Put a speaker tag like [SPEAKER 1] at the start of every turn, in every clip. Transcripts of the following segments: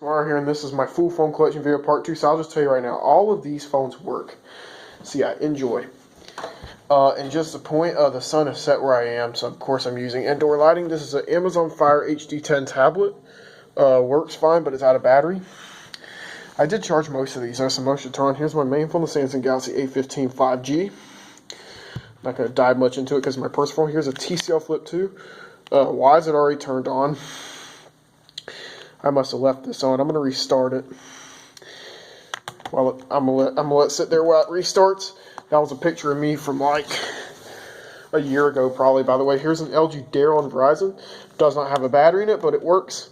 [SPEAKER 1] We're here, and this is my full phone collection video part 2. So I'll just tell you right now, all of these phones work. So yeah, enjoy. And just the point, the sun is set where I am, so of course I'm using indoor lighting. This is an Amazon Fire HD10 tablet. Works fine, but it's out of battery. I did charge most of these. There's some motion turn on. Here's my main phone, the Samsung Galaxy A15 5G. Not going to dive much into it because of my personal phone. Here's a TCL Flip 2. Why is it already turned on? I must have left this on. I'm going to restart it. Well, I'm gonna let it sit there while it restarts. That was a picture of me from like a year ago, probably. By the way, here's an LG Dare on Verizon. Does not have a battery in it, but it works.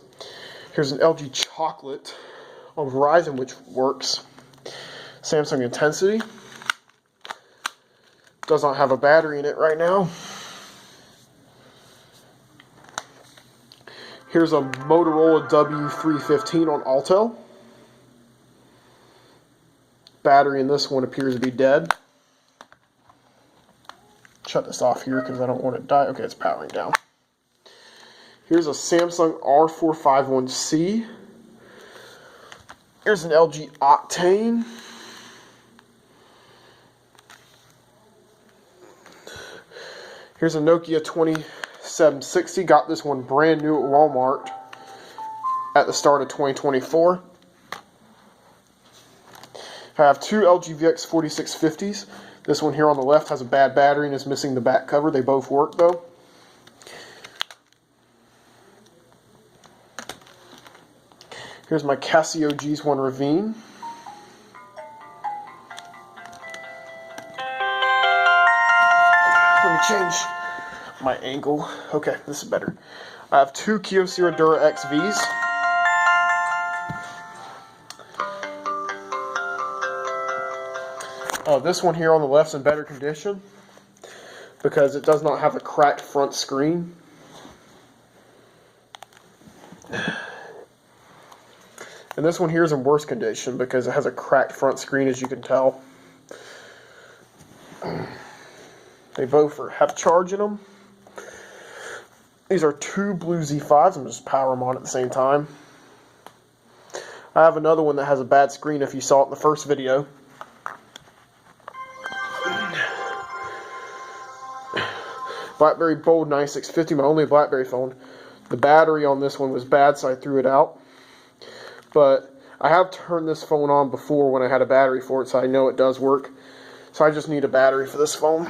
[SPEAKER 1] Here's an LG Chocolate on Verizon, which works. Samsung Intensity. Does not have a battery in it right now. Here's a Motorola W315 on Altel. Battery in this one appears to be dead. Shut this off here because I don't want it to die. Okay, it's powering down. Here's a Samsung R451C. Here's an LG Octane. Here's a Nokia 2760. Got this one brand new at Walmart at the start of 2024. I have two LG VX 4650s. This one here on the left has a bad battery and is missing the back cover. They both work though. Here's my Casio G1 Ravine. Let me change my angle. Okay, this is better. I have two Kyocera Dura XVs. This one here on the left is in better condition because it does not have a cracked front screen. And this one here is in worse condition because it has a cracked front screen, as you can tell. They both have charge in them. These are two Blue Z5s. I'm just power them on at the same time. I have another one that has a bad screen if you saw it in the first video. BlackBerry Bold 9650, my only BlackBerry phone. The battery on this one was bad, so I threw it out. But I have turned this phone on before when I had a battery for it, so I know it does work. So I just need a battery for this phone.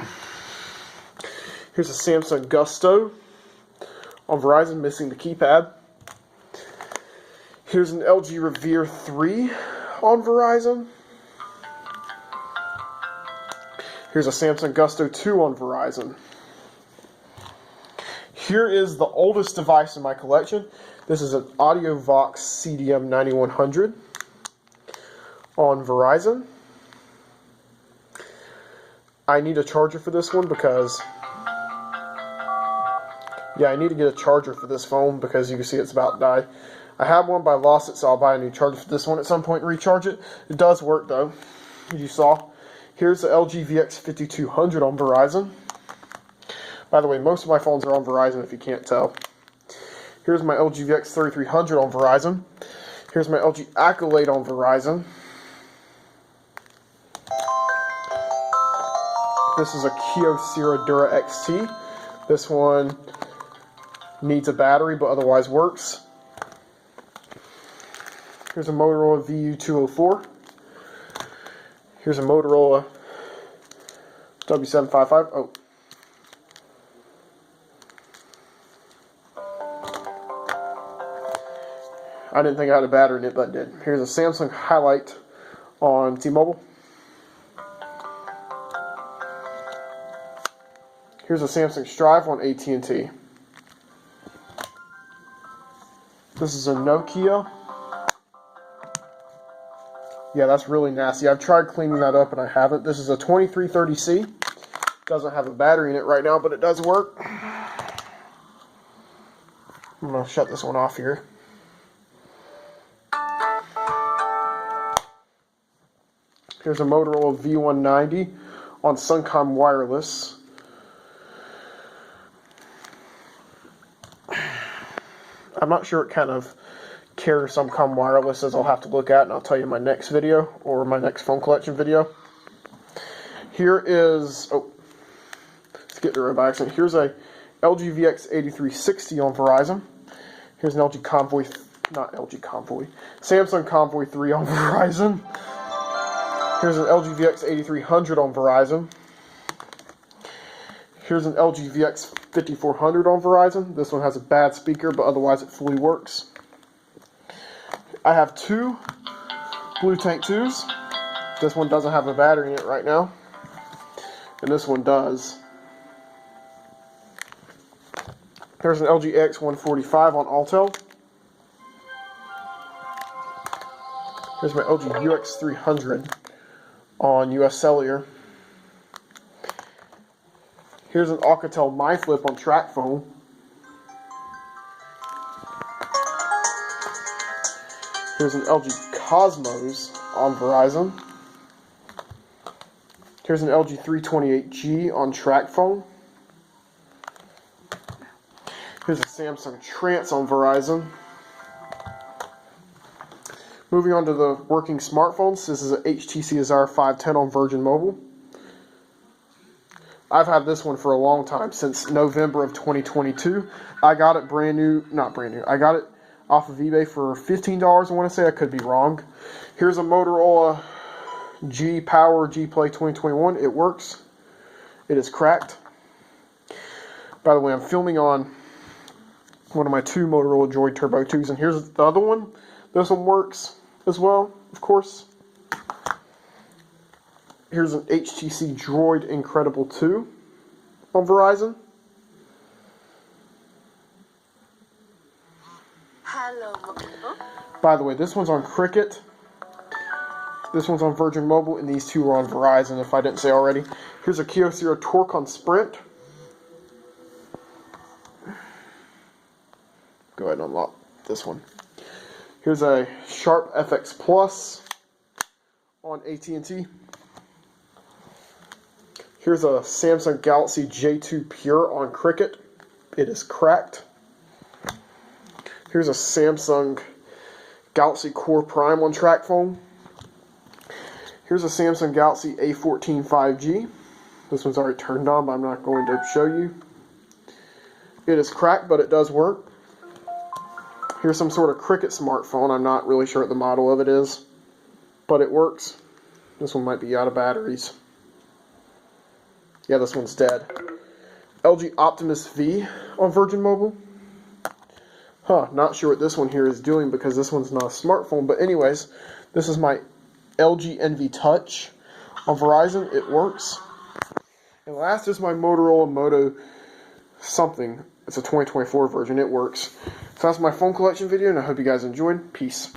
[SPEAKER 1] Here's a Samsung Gusto on Verizon, missing the keypad. Here's an LG Revere 3 on Verizon. Here's a Samsung Gusto 2 on Verizon. Here is the oldest device in my collection. This is an AudioVox CDM 9100 on Verizon. I need a charger for this one because, I need to get a charger for this phone because you can see it's about to die. I have one, but I lost it, so I'll buy a new charger for this one at some point and recharge it. It does work though, as you saw. Here's the LG VX 5200 on Verizon. By the way, most of my phones are on Verizon if you can't tell. Here's my LG VX 3300 on Verizon. Here's my LG Accolade on Verizon. This is a Kyocera Dura XT. This one needs a battery but otherwise works. Here's a Motorola VU204. Here's a Motorola W755. Oh. I didn't think I had a battery in it, but I did. Here's a Samsung Highlight on T-Mobile. Here's a Samsung Strive on AT&T. This is a Nokia. Yeah, that's really nasty. I've tried cleaning that up and I haven't. This is a 2330C. Doesn't have a battery in it right now, but it does work. I'm going to shut this one off here. Here's a Motorola V190 on Suncom Wireless. I'm not sure what kind of care some come wireless, as I'll have to look at, and I'll tell you in my next video, or my next phone collection video. Here is, let's get to it by accident. Here's a LG VX8360 on Verizon. Here's an LG Convoy, not LG Convoy, Samsung Convoy 3 on Verizon. Here's an LG VX8300 on Verizon. Here's an LG VX5400 on Verizon. This one has a bad speaker, but otherwise it fully works. I have two Blue Tank 2s. This one doesn't have a battery in it right now, and this one does. There's an LG X145 on Altel. Here's my LG UX300 on US Cellular. Here's an Alcatel MyFlip on TracFone. Here's an LG Cosmos on Verizon. Here's an LG 328G on TracFone. Here's a Samsung Trance on Verizon. Moving on to the working smartphones, this is a HTC Azar 510 on Virgin Mobile. I've had this one for a long time, since November of 2022. I got it brand new, not brand new, I got it off of eBay for $15, I want to say, I could be wrong. Here's a Motorola G Power G Play 2021, it works. It is cracked. By the way, I'm filming on one of my two Motorola Droid Turbo 2s, and here's the other one. This one works as well, of course. Here's an HTC Droid Incredible 2 on Verizon.
[SPEAKER 2] Hello.
[SPEAKER 1] By the way, this one's on Cricket. This one's on Virgin Mobile, and these two are on Verizon, if I didn't say already. Here's a Kyocera Torque on Sprint. Go ahead and unlock this one. Here's a Sharp FX Plus on AT&T. Here's a Samsung Galaxy J2 Pure on Cricket. It is cracked. Here's a Samsung Galaxy Core Prime on TracFone. Here's a Samsung Galaxy A14 5G. This one's already turned on, but I'm not going to show you. It is cracked, but it does work. Here's some sort of Cricket smartphone. I'm not really sure what the model of it is, but it works. This one might be out of batteries. Yeah, this one's dead. LG Optimus V on Virgin Mobile. Not sure what this one here is doing because this one's not a smartphone. But anyways, this is my LG Envy Touch on Verizon. It works. And last is my Motorola Moto something. It's a 2024 version. It works. So that's my phone collection video, and I hope you guys enjoyed. Peace.